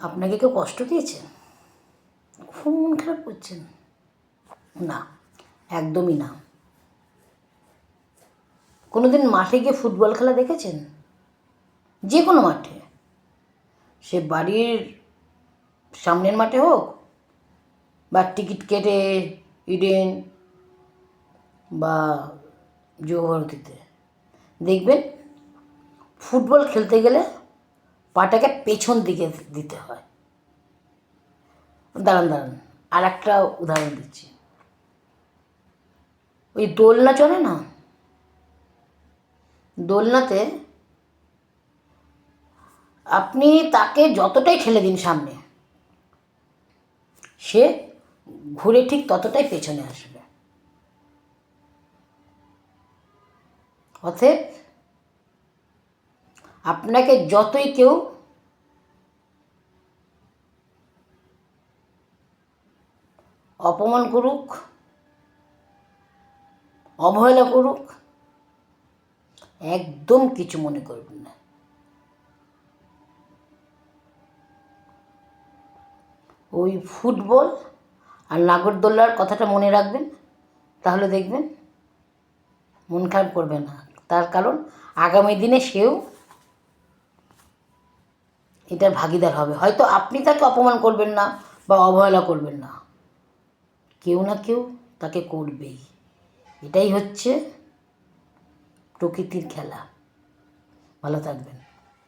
আপনাকে কেউ কষ্ট দিয়েছে? খুব মন খারাপ করছেন? না, একদমই না। কোনো দিন মাঠে গিয়ে ফুটবল খেলা দেখেছেন? যে কোনো মাঠে, সে বাড়ির সামনের মাঠে হোক বা টিকিট কেটে ইডেন বা যুবভারতীতে, দেখবেন ফুটবল খেলতে গেলে পাটাকে পেছন দিকে দিতে হয়। দাঁড়ান, আর একটা উদাহরণ দিচ্ছি। ওই দোলনা চলে না, দোলনাতে আপনি তাকে যতটাই ঠেলে দিন সামনে, সে ঘুরে ঠিক ততটাই পেছনে আসবে। অতএব আপনাকে যতই কেউ অপমান করুক, অবহেলা করুক, একদম কিছু মনে করবেন না। ওই ফুটবল আর নাগরদোল্লার কথাটা মনে রাখবেন, তাহলে দেখবেন মন খারাপ করবে না। তার কারণ আগামী দিনে সেও এটার ভাগিদার হবে। হয়তো আপনি তাকে অপমান করবেন না বা অবহেলা করবেন না, কেউ না কেউ তাকে করবেই। এটাই হচ্ছে প্রকৃতির খেলা। ভালো থাকবেন।